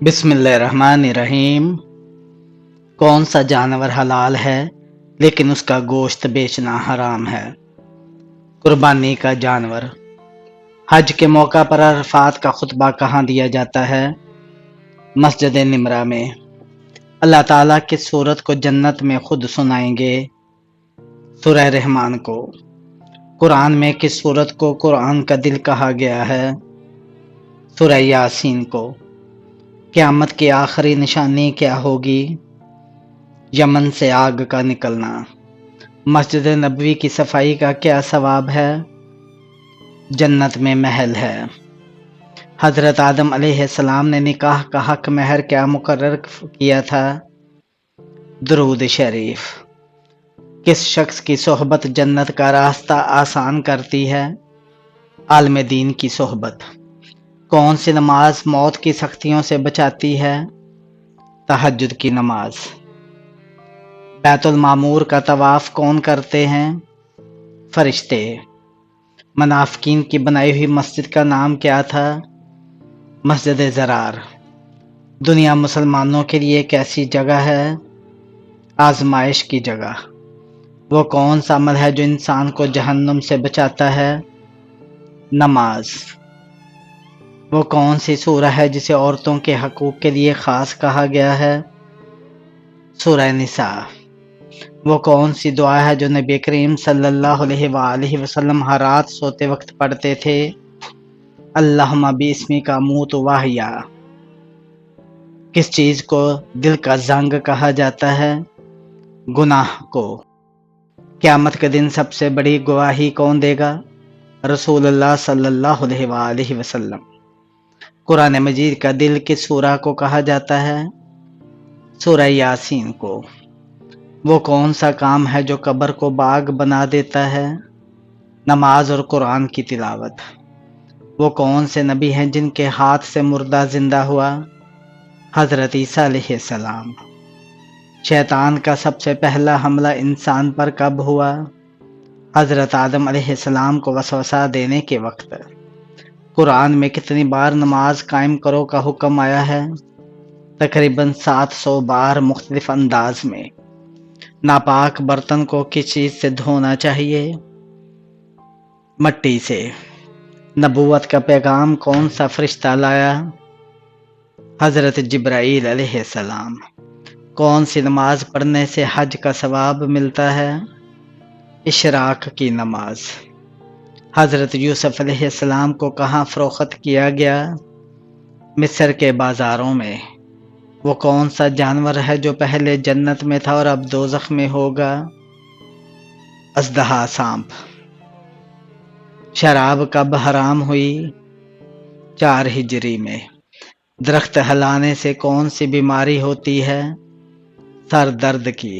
بسم اللہ الرحمن الرحیم۔ کون سا جانور حلال ہے لیکن اس کا گوشت بیچنا حرام ہے؟ قربانی کا جانور۔ حج کے موقع پر عرفات کا خطبہ کہاں دیا جاتا ہے؟ مسجد نمرہ میں۔ اللہ تعالیٰ کس سورت کو جنت میں خود سنائیں گے؟ سورہ رحمان کو۔ قرآن میں کس سورت کو قرآن کا دل کہا گیا ہے؟ سورہ یاسین کو۔ قیامت کی آخری نشانی کیا ہوگی؟ یمن سے آگ کا نکلنا۔ مسجد نبوی کی صفائی کا کیا ثواب ہے؟ جنت میں محل ہے۔ حضرت آدم علیہ السلام نے نکاح کا حق مہر کیا مقرر کیا تھا؟ درود شریف۔ کس شخص کی صحبت جنت کا راستہ آسان کرتی ہے؟ عالم دین کی صحبت۔ کون سی نماز موت کی سختیوں سے بچاتی ہے؟ تہجد کی نماز۔ بیت المعمور کا طواف کون کرتے ہیں؟ فرشتے۔ منافقین کی بنائی ہوئی مسجد کا نام کیا تھا؟ مسجد ضرار۔ دنیا مسلمانوں کے لیے ایک ایسی جگہ ہے؟ آزمائش کی جگہ۔ وہ کون سا عمل ہے جو انسان کو جہنم سے بچاتا ہے؟ نماز۔ وہ کون سی سورہ ہے جسے عورتوں کے حقوق کے لیے خاص کہا گیا ہے؟ سورہ نساء۔ وہ کون سی دعا ہے جو نبی کریم صلی اللہ علیہ وآلہ وسلم ہر رات سوتے وقت پڑھتے تھے؟ اللہم باسمک اموت واحیا۔ کس چیز کو دل کا زنگ کہا جاتا ہے؟ گناہ کو۔ قیامت کے دن سب سے بڑی گواہی کون دے گا؟ رسول اللہ صلی اللہ علیہ وآلہ وسلم۔ قرآن مجید کا دل کس سورہ کو کہا جاتا ہے؟ سورہ یاسین کو۔ وہ کون سا کام ہے جو قبر کو باغ بنا دیتا ہے؟ نماز اور قرآن کی تلاوت۔ وہ کون سے نبی ہیں جن کے ہاتھ سے مردہ زندہ ہوا؟ حضرت عیسیٰ علیہ السلام۔ شیطان کا سب سے پہلا حملہ انسان پر کب ہوا؟ حضرت آدم علیہ السلام کو وسوسہ دینے کے وقت۔ قرآن میں کتنی بار نماز قائم کرو کا حکم آیا ہے؟ تقریباً 700 بار مختلف انداز میں۔ ناپاک برتن کو کس چیز سے دھونا چاہیے؟ مٹی سے۔ نبوت کا پیغام کون سا فرشتہ لایا؟ حضرت جبرائیل علیہ السلام۔ کون سی نماز پڑھنے سے حج کا ثواب ملتا ہے؟ اشراق کی نماز۔ حضرت یوسف علیہ السلام کو کہاں فروخت کیا گیا؟ مصر کے بازاروں میں۔ وہ کون سا جانور ہے جو پہلے جنت میں تھا اور اب دوزخ میں ہوگا؟ اژدہا سانپ۔ شراب کب حرام ہوئی؟ 4 ہجری میں۔ درخت ہلانے سے کون سی بیماری ہوتی ہے؟ سر درد کی۔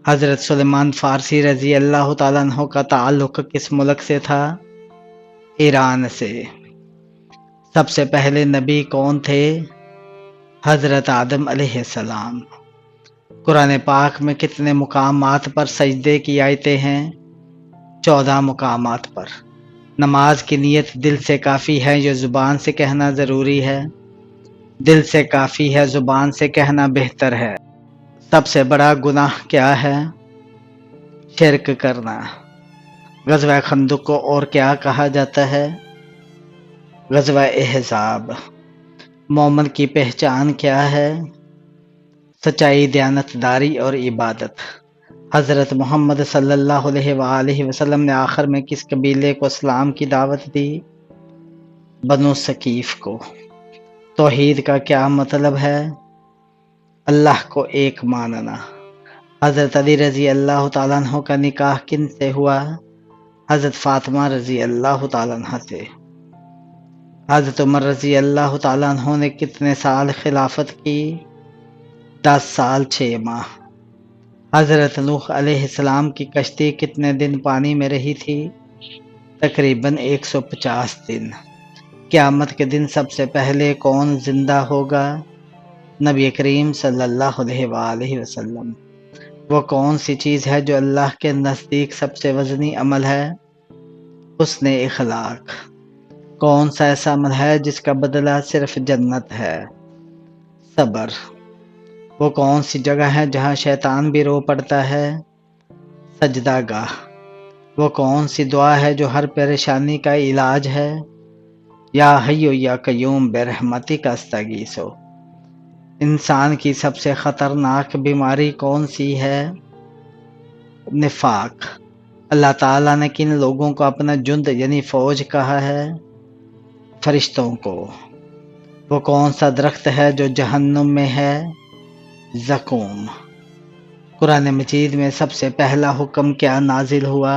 حضرت سلیمان فارسی رضی اللہ تعالیٰ عنہ کا تعلق کس ملک سے تھا؟ ایران سے۔ سب سے پہلے نبی کون تھے؟ حضرت آدم علیہ السلام۔ قرآن پاک میں کتنے مقامات پر سجدے کی آیتیں ہیں؟ 14 مقامات پر۔ نماز کی نیت دل سے کافی ہے یا زبان سے کہنا ضروری ہے؟ دل سے کافی ہے، زبان سے کہنا بہتر ہے۔ سب سے بڑا گناہ کیا ہے؟ شرک کرنا۔ غزوہ خندق کو اور کیا کہا جاتا ہے؟ غزوہ احزاب۔ مومن کی پہچان کیا ہے؟ سچائی، دیانتداری اور عبادت۔ حضرت محمد صلی اللہ علیہ وآلہ وسلم نے آخر میں کس قبیلے کو اسلام کی دعوت دی؟ بنو ثقیف کو۔ توحید کا کیا مطلب ہے؟ اللہ کو ایک ماننا۔ حضرت علی رضی اللہ تعالیٰ عنہ کا نکاح کن سے ہوا؟ حضرت فاطمہ رضی اللہ تعالیٰ عنہ سے۔ حضرت عمر رضی اللہ تعالیٰ عنہ نے کتنے سال خلافت کی؟ 10 سال 6 ماہ۔ حضرت نوح علیہ السلام کی کشتی کتنے دن پانی میں رہی تھی؟ تقریباً 150 دن۔ قیامت کے دن سب سے پہلے کون زندہ ہوگا؟ نبی کریم صلی اللہ علیہ وآلہ وسلم۔ وہ کون سی چیز ہے جو اللہ کے نزدیک سب سے وزنی عمل ہے؟ حسن اخلاق۔ کون سا ایسا عمل ہے جس کا بدلہ صرف جنت ہے؟ صبر، وہ کون سی جگہ ہے جہاں شیطان بھی رو پڑتا ہے؟ سجدہ گاہ، وہ کون سی دعا ہے جو ہر پریشانی کا علاج ہے؟ یا حیو یا قیوم برحمتک استغیث۔ انسان کی سب سے خطرناک بیماری کون سی ہے؟ نفاق۔ اللہ تعالیٰ نے کن لوگوں کو اپنا جند یعنی فوج کہا ہے؟ فرشتوں کو۔ وہ کون سا درخت ہے جو جہنم میں ہے؟ زقوم۔ قرآن مجید میں سب سے پہلا حکم کیا نازل ہوا؟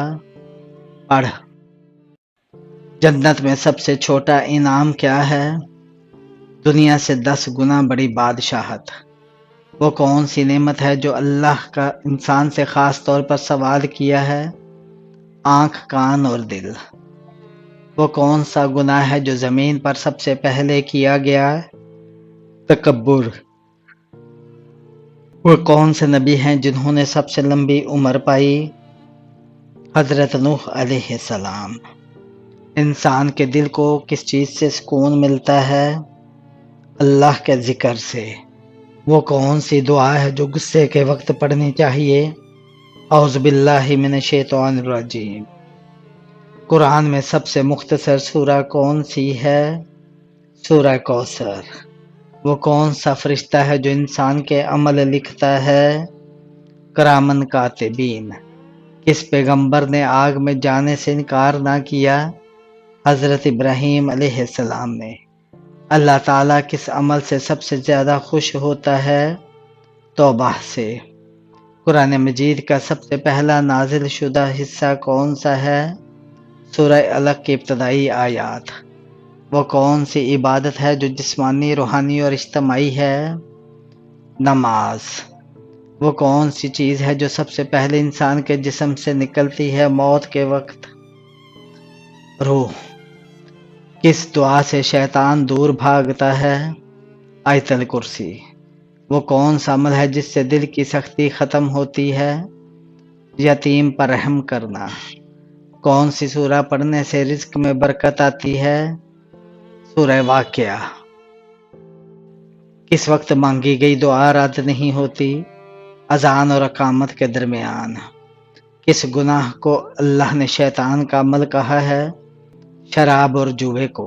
پڑھ۔ جنت میں سب سے چھوٹا انعام کیا ہے؟ دنیا سے 10 گنا بڑی بادشاہت۔ وہ کون سی نعمت ہے جو اللہ کا انسان سے خاص طور پر سوال کیا ہے؟ آنکھ، کان اور دل۔ وہ کون سا گناہ ہے جو زمین پر سب سے پہلے کیا گیا؟ تکبر۔ وہ کون سے نبی ہیں جنہوں نے سب سے لمبی عمر پائی؟ حضرت نوح علیہ السلام۔ انسان کے دل کو کس چیز سے سکون ملتا ہے؟ اللہ کے ذکر سے۔ وہ کون سی دعا ہے جو غصے کے وقت پڑھنی چاہیے؟ اعوذ باللہ من الشیطان الرجیم۔ قرآن میں سب سے مختصر سورہ کون سی ہے؟ سورہ کوثر۔ وہ کون سا فرشتہ ہے جو انسان کے عمل لکھتا ہے؟ کرامن کاتبین۔ کس پیغمبر نے آگ میں جانے سے انکار نہ کیا؟ حضرت ابراہیم علیہ السلام نے۔ اللہ تعالیٰ کس عمل سے سب سے زیادہ خوش ہوتا ہے؟ توبہ سے۔ قرآن مجید کا سب سے پہلا نازل شدہ حصہ کون سا ہے؟ سورہ علق کی ابتدائی آیات۔ وہ کون سی عبادت ہے جو جسمانی، روحانی اور اجتماعی ہے؟ نماز۔ وہ کون سی چیز ہے جو سب سے پہلے انسان کے جسم سے نکلتی ہے موت کے وقت؟ روح۔ کس دعا سے شیطان دور بھاگتا ہے؟ آیت الکرسی۔ وہ کون سا عمل ہے جس سے دل کی سختی ختم ہوتی ہے؟ یتیم پر رحم کرنا۔ کون سی سورہ پڑھنے سے رزق میں برکت آتی ہے؟ سورہ واقعہ۔ کس وقت مانگی گئی دعا رد نہیں ہوتی؟ اذان اور اقامت کے درمیان۔ کس گناہ کو اللہ نے شیطان کا عمل کہا ہے؟ شراب اور جوئے کو۔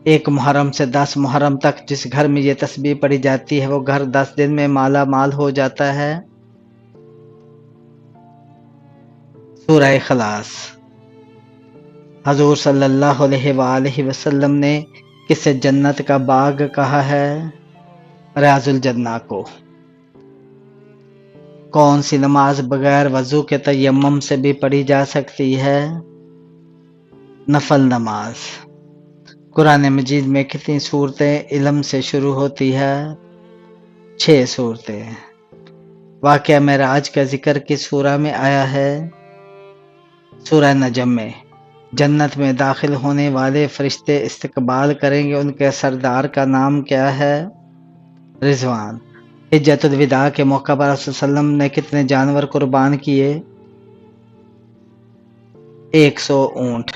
1 محرم سے 10 محرم تک جس گھر میں یہ تسبیح پڑھی جاتی ہے وہ گھر 10 دن میں مالا مال ہو جاتا ہے۔ سورہ اخلاص۔ حضور صلی اللہ علیہ وآلہ وسلم نے کسے جنت کا باغ کہا ہے؟ ریاض الجنہ کو۔ کون سی نماز بغیر وضو کے تیمم سے بھی پڑھی جا سکتی ہے؟ نفل نماز۔ قرآن مجید میں کتنی صورتیں علم سے شروع ہوتی ہے؟ 6 صورتیں۔ واقعہ معراج کا ذکر کس سورہ میں آیا ہے؟ سورہ نجم میں۔ جنت میں داخل ہونے والے فرشتے استقبال کریں گے، ان کے سردار کا نام کیا ہے؟ رضوان۔ حجۃ الوداع کے موقع پر رسول صلی اللہ علیہ وسلم نے کتنے جانور قربان کیے؟ 100 اونٹ۔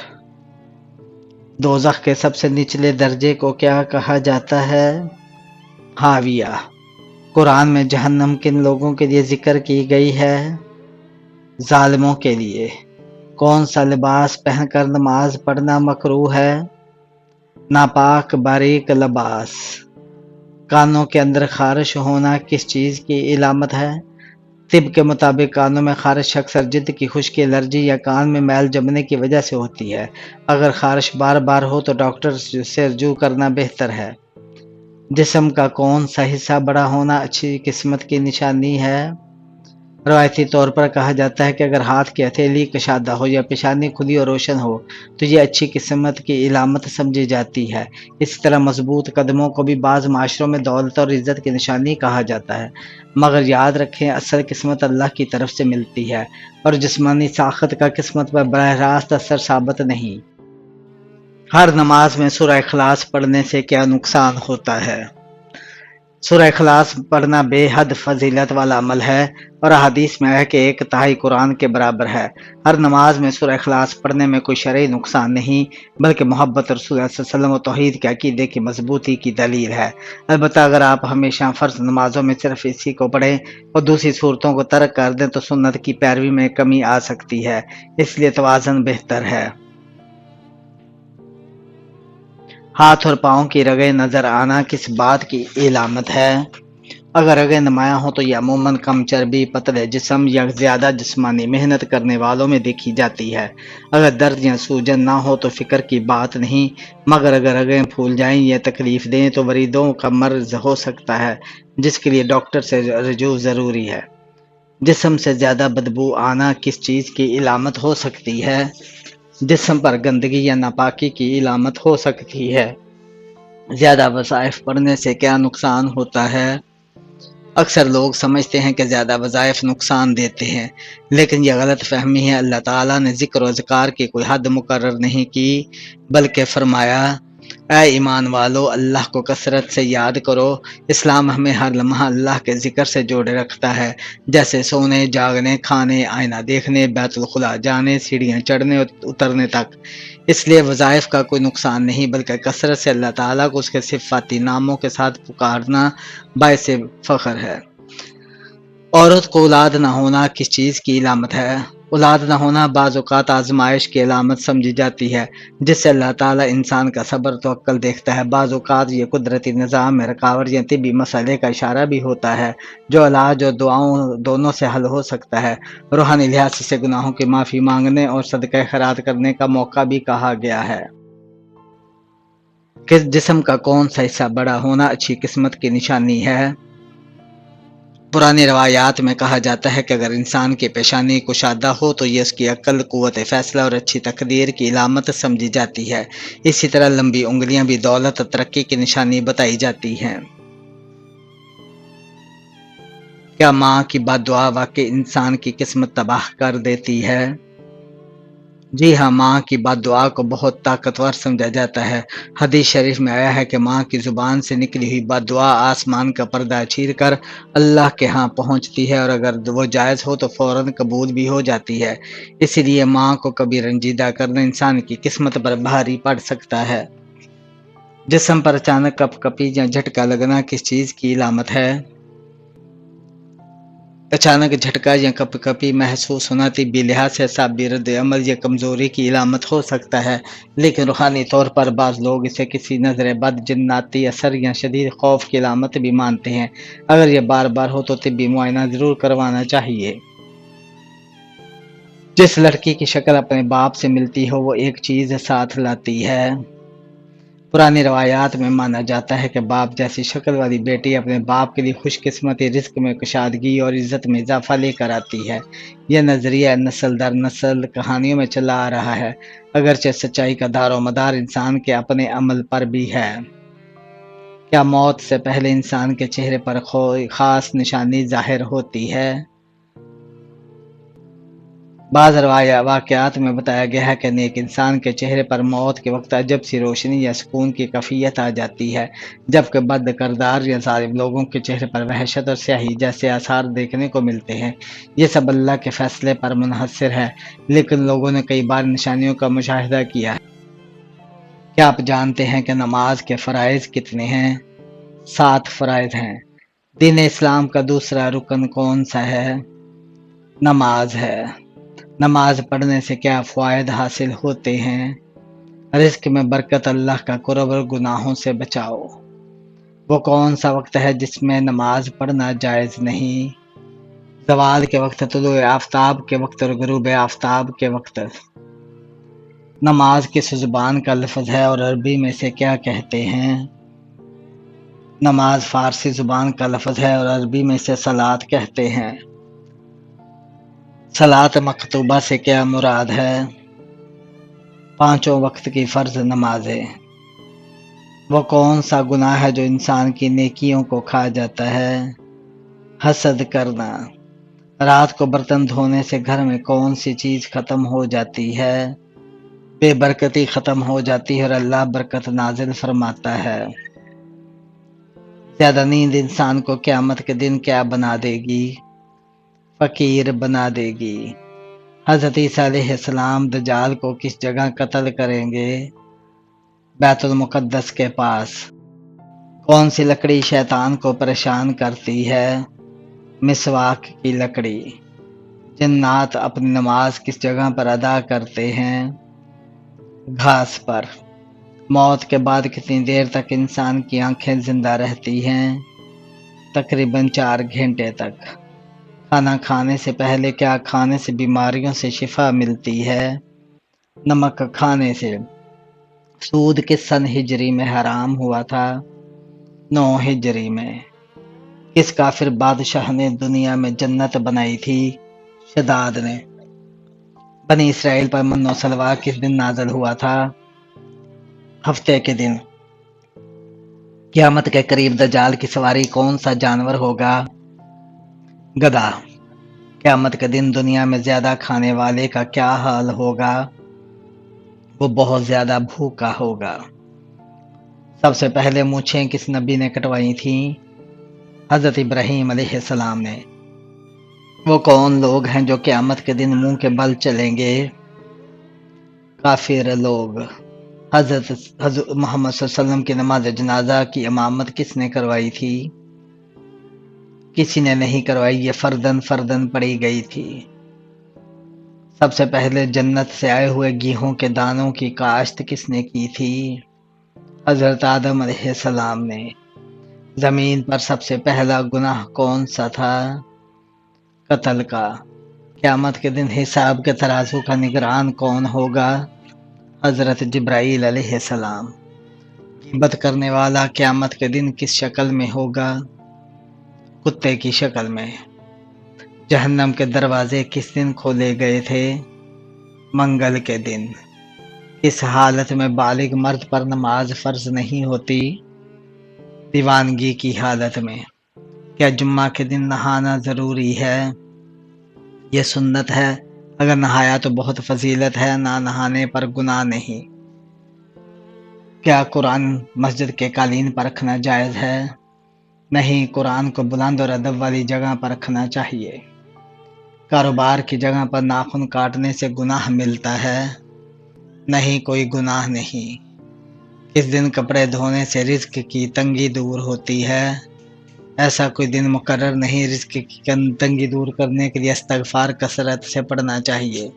دوزخ کے سب سے نچلے درجے کو کیا کہا جاتا ہے؟ حاویہ۔ قرآن میں جہنم کن لوگوں کے لیے ذکر کی گئی ہے؟ ظالموں کے لیے۔ کون سا لباس پہن کر نماز پڑھنا مکروہ ہے؟ ناپاک باریک لباس۔ کانوں کے اندر خارش ہونا کس چیز کی علامت ہے؟ طب کے مطابق کانوں میں خارش اکثر جلد کی خشکی، الرجی یا کان میں میل جمنے کی وجہ سے ہوتی ہے۔ اگر خارش بار بار ہو تو ڈاکٹر سے رجوع کرنا بہتر ہے۔ جسم کا کون سا حصہ بڑا ہونا اچھی قسمت کی نشانی ہے؟ روایتی طور پر کہا جاتا ہے کہ اگر ہاتھ کی ہتھیلی کشادہ ہو یا پیشانی کھلی اور روشن ہو تو یہ اچھی قسمت کی علامت سمجھی جاتی ہے۔ اسی طرح مضبوط قدموں کو بھی بعض معاشروں میں دولت اور عزت کی نشانی کہا جاتا ہے، مگر یاد رکھیں اصل قسمت اللہ کی طرف سے ملتی ہے اور جسمانی ساخت کا قسمت پر براہ راست اثر ثابت نہیں۔ ہر نماز میں سورہ اخلاص پڑھنے سے کیا نقصان ہوتا ہے؟ سورہ اخلاص پڑھنا بے حد فضیلت والا عمل ہے اور احادیث میں ہے کہ 1/3 قرآن کے برابر ہے۔ ہر نماز میں سورہ اخلاص پڑھنے میں کوئی شرعی نقصان نہیں، بلکہ محبت رسول اللہ صلی اللہ علیہ وسلم و توحید کے عقیدے کی مضبوطی کی دلیل ہے۔ البتہ اگر آپ ہمیشہ فرض نمازوں میں صرف اسی کو پڑھیں اور دوسری صورتوں کو ترک کر دیں تو سنت کی پیروی میں کمی آ سکتی ہے، اس لیے توازن بہتر ہے۔ ہاتھ اور پاؤں کی رگیں نظر آنا کس بات کی علامت ہے؟ اگر رگیں نمایاں ہوں تو یہ عموماً کم چربی، پتلے جسم یا زیادہ جسمانی محنت کرنے والوں میں دیکھی جاتی ہے۔ اگر درد یا سوجن نہ ہو تو فکر کی بات نہیں، مگر اگر رگیں پھول جائیں یا تکلیف دیں تو وریدوں کا مرض ہو سکتا ہے، جس کے لیے ڈاکٹر سے رجوع ضروری ہے۔ جسم سے زیادہ بدبو آنا کس چیز کی علامت ہو سکتی ہے؟ جسم پر گندگی یا ناپاکی کی علامت ہو سکتی ہے۔ زیادہ وظائف پڑھنے سے کیا نقصان ہوتا ہے؟ اکثر لوگ سمجھتے ہیں کہ زیادہ وظائف نقصان دیتے ہیں، لیکن یہ غلط فہمی ہے۔ اللہ تعالیٰ نے ذکر و اذکار کی کوئی حد مقرر نہیں کی، بلکہ فرمایا اے ایمان والو اللہ کو کثرت سے یاد کرو۔ اسلام ہمیں ہر لمحہ اللہ کے ذکر سے جوڑے رکھتا ہے، جیسے سونے، جاگنے، کھانے، آئینہ دیکھنے، بیت الخلاء جانے، سیڑھیاں چڑھنے اترنے تک۔ اس لیے وظائف کا کوئی نقصان نہیں، بلکہ کثرت سے اللہ تعالیٰ کو اس کے صفاتی ناموں کے ساتھ پکارنا باعث فخر ہے۔ عورت کو اولاد نہ ہونا کس چیز کی علامت ہے؟ اولاد نہ ہونا بعض اوقات آزمائش کی علامت سمجھی جاتی ہے، جس سے اللہ تعالیٰ انسان کا صبر و توکل دیکھتا ہے۔ بعض اوقات یہ قدرتی نظام میں رکاوٹ یا طبی مسئلے کا اشارہ بھی ہوتا ہے، جو علاج اور دعاؤں دونوں سے حل ہو سکتا ہے۔ روحانی لحاظ سے گناہوں کی معافی مانگنے اور صدقہ خیرات کرنے کا موقع بھی کہا گیا ہے۔ کس جسم کا کون سا حصہ بڑا ہونا اچھی قسمت کی نشانی ہے؟ پرانی روایات میں کہا جاتا ہے کہ اگر انسان کی پیشانی کشادہ ہو تو یہ اس کی عقل، قوت فیصلہ اور اچھی تقدیر کی علامت سمجھی جاتی ہے۔ اسی طرح لمبی انگلیاں بھی دولت اور ترقی کی نشانی بتائی جاتی ہیں۔ کیا ماں کی بد دعا واقعی انسان کی قسمت تباہ کر دیتی ہے؟ جی ہاں، ماں کی بد دعا کو بہت طاقتور سمجھا جاتا ہے۔ حدیث شریف میں آیا ہے کہ ماں کی زبان سے نکلی ہوئی بد دعا آسمان کا پردہ چیر کر اللہ کے ہاں پہنچتی ہے، اور اگر وہ جائز ہو تو فوراً قبول بھی ہو جاتی ہے۔ اسی لیے ماں کو کبھی رنجیدہ کرنا انسان کی قسمت پر بھاری پڑ سکتا ہے۔ جسم پر اچانک کپ کپی یا جھٹکا لگنا کس چیز کی علامت ہے؟ اچانک جھٹکا یا کپ کپی محسوس ہونا طبی لحاظ سے اعصابی رد عمل یا کمزوری کی علامت ہو سکتا ہے، لیکن روحانی طور پر بعض لوگ اسے کسی نظر بد، جناتی اثر یا شدید خوف کی علامت بھی مانتے ہیں۔ اگر یہ بار بار ہو تو طبی معائنہ ضرور کروانا چاہیے۔ جس لڑکی کی شکل اپنے باپ سے ملتی ہو وہ ایک چیز ساتھ لاتی ہے۔ پرانی روایات میں مانا جاتا ہے کہ باپ جیسی شکل والی بیٹی اپنے باپ کے لیے خوش قسمتی، رزق میں کشادگی اور عزت میں اضافہ لے کر آتی ہے۔ یہ نظریہ نسل در نسل کہانیوں میں چلا آ رہا ہے، اگرچہ سچائی کا دار و مدار انسان کے اپنے عمل پر بھی ہے۔ کیا موت سے پہلے انسان کے چہرے پر کوئی خاص نشانی ظاہر ہوتی ہے؟ بعض واقعات میں بتایا گیا ہے کہ نیک انسان کے چہرے پر موت کے وقت عجب سی روشنی یا سکون کی کیفیت آ جاتی ہے، جبکہ بد کردار یا ظالم لوگوں کے چہرے پر وحشت اور سیاہی جیسے آثار دیکھنے کو ملتے ہیں۔ یہ سب اللہ کے فیصلے پر منحصر ہے، لیکن لوگوں نے کئی بار نشانیوں کا مشاہدہ کیا ہے۔ کیا آپ جانتے ہیں کہ نماز کے فرائض کتنے ہیں؟ 7 فرائض ہیں۔ دین اسلام کا دوسرا رکن کون سا ہے؟ نماز ہے۔ نماز پڑھنے سے کیا فوائد حاصل ہوتے ہیں؟ رزق میں برکت، اللہ کا قرب اور گناہوں سے بچاؤ۔ وہ کون سا وقت ہے جس میں نماز پڑھنا جائز نہیں؟ زوال کے وقت، طلوع آفتاب کے وقت اور غروب آفتاب کے وقت۔ نماز کس زبان کا لفظ ہے اور عربی میں سے کیا کہتے ہیں؟ نماز فارسی زبان کا لفظ ہے اور عربی میں سے صلاۃ کہتے ہیں۔ صلاۃ مکتوبہ سے کیا مراد ہے؟ 5 وقت کی فرض نمازیں۔ وہ کون سا گناہ ہے جو انسان کی نیکیوں کو کھا جاتا ہے؟ حسد کرنا۔ رات کو برتن دھونے سے گھر میں کون سی چیز ختم ہو جاتی ہے؟ بے برکتی ختم ہو جاتی ہے اور اللہ برکت نازل فرماتا ہے۔ زیادہ نیند انسان کو قیامت کے دن کیا بنا دے گی؟ فقیر بنا دے گی۔ حضرت عیسیٰ علیہ السلام دجال کو کس جگہ قتل کریں گے؟ بیت المقدس کے پاس۔ کون سی لکڑی شیطان کو پریشان کرتی ہے؟ مسواک کی لکڑی۔ جنات اپنی نماز کس جگہ پر ادا کرتے ہیں؟ گھاس پر۔ موت کے بعد کتنی دیر تک انسان کی آنکھیں زندہ رہتی ہیں؟ تقریباً 4 گھنٹے تک۔ کھانا کھانے سے پہلے کیا کھانے سے بیماریوں سے شفا ملتی ہے؟ نمک کھانے سے۔ سود کس سن ہجری میں حرام ہوا تھا؟ 9 ہجری میں۔ کس کافر بادشاہ نے دنیا میں جنت بنائی تھی؟ شداد نے۔ بنی اسرائیل پر من و سلویٰ کس دن نازل ہوا تھا؟ ہفتے کے دن۔ قیامت کے قریب دجال کی سواری کون سا جانور ہوگا؟ گدھا۔ قیامت کے دن دنیا میں زیادہ کھانے والے کا کیا حال ہوگا؟ وہ بہت زیادہ بھوکا ہوگا۔ سب سے پہلے مونچھیں کس نبی نے کٹوائی تھیں؟ حضرت ابراہیم علیہ السلام نے۔ وہ کون لوگ ہیں جو قیامت کے دن منہ کے بل چلیں گے؟ کافر لوگ۔ حضرت محمد صلی اللہ علیہ وسلم کی نماز جنازہ کی امامت کس نے کروائی تھی؟ کسی نے نہیں کروائی، یہ فردن پڑی گئی تھی۔ سب سے پہلے جنت سے آئے ہوئے گیہوں کے دانوں کی کاشت کس نے کی تھی؟ حضرت آدم علیہ السلام نے۔ زمین پر سب سے پہلا گناہ کون سا تھا؟ قتل کا۔ قیامت کے دن حساب کے ترازو کا نگران کون ہوگا؟ حضرت جبرائیل علیہ السلام۔ غیبت کرنے والا قیامت کے دن کس شکل میں ہوگا؟ کتے کی شکل میں۔ جہنم کے دروازے کس دن کھولے گئے تھے؟ منگل کے دن۔ اس حالت میں بالغ مرد پر نماز فرض نہیں ہوتی؟ دیوانگی کی حالت میں۔ کیا جمعہ کے دن نہانا ضروری ہے؟ یہ سنت ہے، اگر نہایا تو بہت فضیلت ہے، نہ نہانے پر گناہ نہیں۔ کیا قرآن مسجد کے قالین پر رکھنا جائز ہے؟ نہیں، قرآن کو بلند اور ادب والی جگہ پر رکھنا چاہیے۔ کاروبار کی جگہ پر ناخن کاٹنے سے گناہ ملتا ہے؟ نہیں، کوئی گناہ نہیں۔ کس دن کپڑے دھونے سے رزق کی تنگی دور ہوتی ہے؟ ایسا کوئی دن مقرر نہیں، رزق کی تنگی دور کرنے کے لیے استغفار کثرت سے پڑھنا چاہیے۔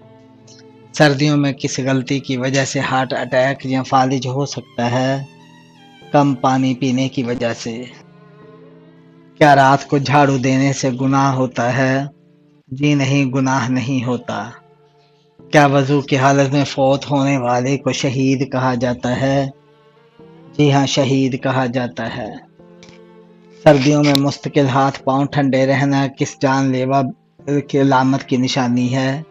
سردیوں میں کس غلطی کی وجہ سے ہارٹ اٹیک یا فالج ہو سکتا ہے؟ کم پانی پینے کی وجہ سے۔ کیا رات کو جھاڑو دینے سے گناہ ہوتا ہے؟ جی نہیں، گناہ نہیں ہوتا۔ کیا وضو کی حالت میں فوت ہونے والے کو شہید کہا جاتا ہے؟ جی ہاں، شہید کہا جاتا ہے۔ سردیوں میں مستقل ہاتھ پاؤں ٹھنڈے رہنا کس جان لیوا کی علامت کی نشانی ہے؟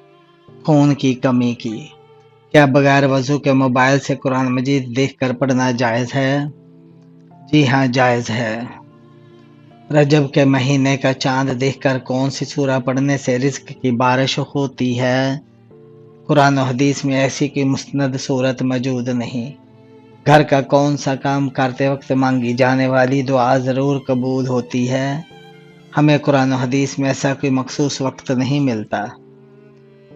خون کی کمی کی۔ کیا بغیر وضو کے موبائل سے قرآن مجید دیکھ کر پڑھنا جائز ہے؟ جی ہاں، جائز ہے۔ رجب کے مہینے کا چاند دیکھ کر کون سی سورہ پڑھنے سے رزق کی بارش ہوتی ہے؟ قرآن و حدیث میں ایسی کوئی مستند صورت موجود نہیں۔ گھر کا کون سا کام کرتے وقت مانگی جانے والی دعا ضرور قبول ہوتی ہے؟ ہمیں قرآن و حدیث میں ایسا کوئی مخصوص وقت نہیں ملتا۔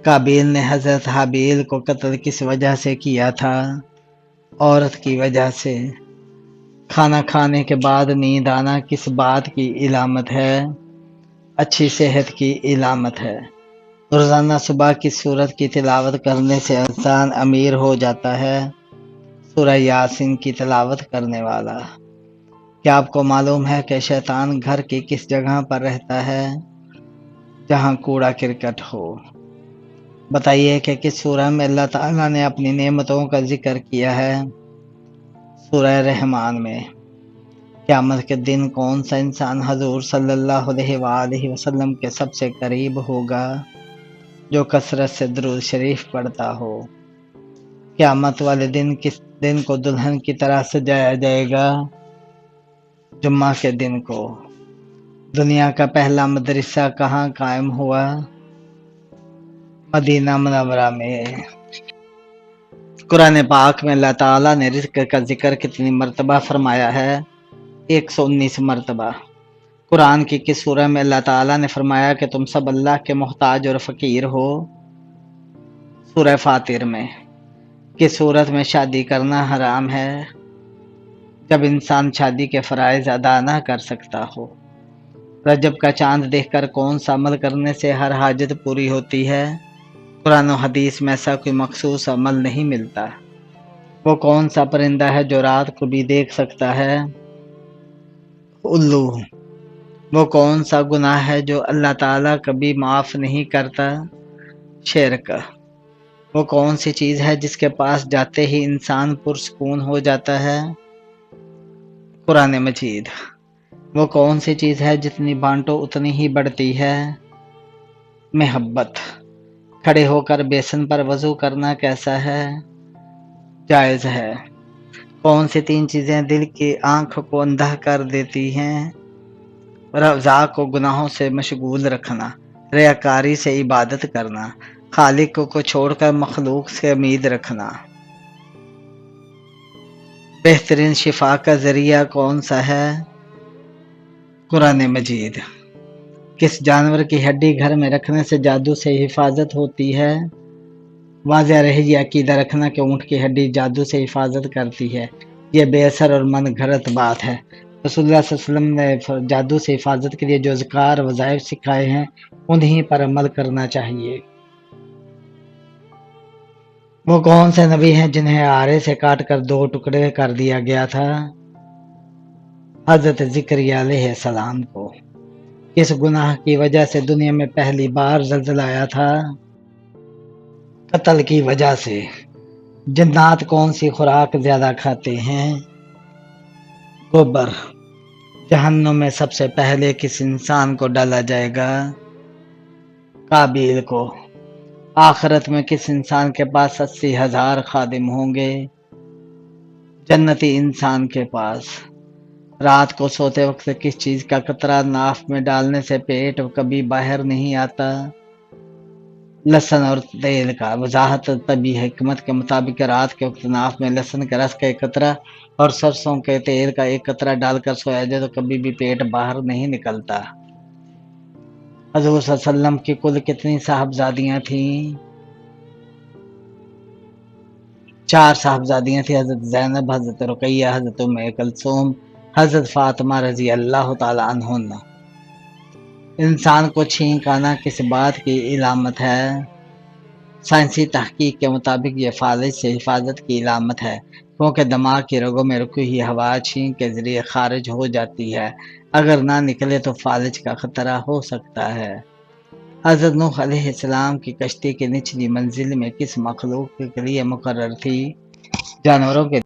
قابیل نے حضرت حابیل کو قتل کس وجہ سے کیا تھا؟ عورت کی وجہ سے۔ کھانا کھانے کے بعد نیند آنا کس بات کی علامت ہے؟ اچھی صحت کی علامت ہے۔ روزانہ صبح کی سورت کی تلاوت کرنے سے انسان امیر ہو جاتا ہے؟ سورہ یاسین کی تلاوت کرنے والا۔ کیا آپ کو معلوم ہے کہ شیطان گھر کی کس جگہ پر رہتا ہے؟ جہاں کوڑا کرکٹ ہو۔ بتائیے کہ کس سورہ میں اللہ تعالیٰ نے اپنی نعمتوں کا ذکر کیا ہے؟ سورہ رحمان میں۔ قیامت کے دن کون سا انسان حضور صلی اللہ علیہ وآلہ وسلم کے سب سے قریب ہوگا؟ جو کثرت سے درود شریف پڑھتا ہو۔ قیامت والے دن کس دن کو دلہن کی طرح سجایا جائے گا؟ جمعہ کے دن کو۔ دنیا کا پہلا مدرسہ کہاں قائم ہوا؟ مدینہ منورہ میں۔ قرآن پاک میں اللہ تعالیٰ نے رزق کا ذکر کتنی مرتبہ فرمایا ہے؟ 119 مرتبہ۔ قرآن کی کس سورہ میں اللہ تعالیٰ نے فرمایا کہ تم سب اللہ کے محتاج اور فقیر ہو؟ سورہ فاطر میں۔ کس صورت میں شادی کرنا حرام ہے؟ جب انسان شادی کے فرائض ادا نہ کر سکتا ہو۔ رجب کا چاند دیکھ کر کون سا عمل کرنے سے ہر حاجت پوری ہوتی ہے؟ قرآن و حدیث میں ایسا کوئی مخصوص عمل نہیں ملتا۔ وہ کون سا پرندہ ہے جو رات کو بھی دیکھ سکتا ہے؟ الو۔ وہ کون سا گناہ ہے جو اللہ تعالیٰ کبھی معاف نہیں کرتا؟ شرک۔ وہ کون سی چیز ہے جس کے پاس جاتے ہی انسان پرسکون ہو جاتا ہے؟ قرآن مجید۔ وہ کون سی چیز ہے جتنی بانٹو اتنی ہی بڑھتی ہے؟ محبت۔ کھڑے ہو کر بیسن پر وضو کرنا کیسا ہے؟ جائز ہے۔ کون سی 3 چیزیں دل کی آنکھ کو اندھا کر دیتی ہیں؟ رضا کو گناہوں سے مشغول رکھنا، ریاکاری سے عبادت کرنا، خالق کو چھوڑ کر مخلوق سے امید رکھنا۔ بہترین شفا کا ذریعہ کون سا ہے؟ قرآن مجید۔ کس جانور کی ہڈی گھر میں رکھنے سے جادو سے حفاظت ہوتی ہے؟ واضح رہے یہ عقیدہ رکھنا کہ اونٹ کی ہڈی جادو سے حفاظت کرتی ہے، یہ بے اثر اور من گھڑت بات ہے۔ رسول اللہ صلی اللہ علیہ وسلم نے جادو سے حفاظت کے لیے جو اذکار وظائف سکھائے ہیں انہیں پر عمل کرنا چاہیے۔ وہ کون سے نبی ہیں جنہیں آرے سے کاٹ کر 2 ٹکڑے کر دیا گیا تھا؟ حضرت زکریا علیہ السلام کو۔ کس گناہ کی وجہ سے دنیا میں پہلی بار زلزلہ آیا تھا؟ قتل کی وجہ سے۔ جنات کون سی خوراک زیادہ کھاتے ہیں؟ گوبر۔ جہنم میں سب سے پہلے کس انسان کو ڈالا جائے گا؟ قابیل کو۔ آخرت میں کس انسان کے پاس 80,000 خادم ہوں گے؟ جنتی انسان کے پاس۔ رات کو سوتے وقت کس چیز کا قطرہ ناف میں ڈالنے سے پیٹ کبھی باہر نہیں آتا؟ لہسن اور تیل کا۔ وضاحت طبی حکمت کے مطابق رات کے وقت ناف میں لہسن کے رس کا 1 قطرہ اور سرسوں کے تیل کا 1 قطرہ ڈال کر سویا جائے تو کبھی بھی پیٹ باہر نہیں نکلتا۔ حضور صلی اللہ علیہ وسلم کی کل کتنی صاحبزادیاں تھیں؟ 4 صاحبزادیاں تھیں، حضرت زینب، حضرت رقیہ، حضرت ام کلثوم، حضرت فاطمہ رضی اللہ تعالی عنہن۔ انسان کو چھینک آنا کس بات کی علامت ہے؟ سائنسی تحقیق کے مطابق یہ فالج سے حفاظت کی علامت ہے، کیونکہ دماغ کی رگوں میں رکی ہوئی ہوا چھینک کے ذریعے خارج ہو جاتی ہے، اگر نہ نکلے تو فالج کا خطرہ ہو سکتا ہے۔ حضرت نوح علیہ السلام کی کشتی کی نچلی منزل میں کس مخلوق کے لیے مقرر تھی؟ جانوروں کے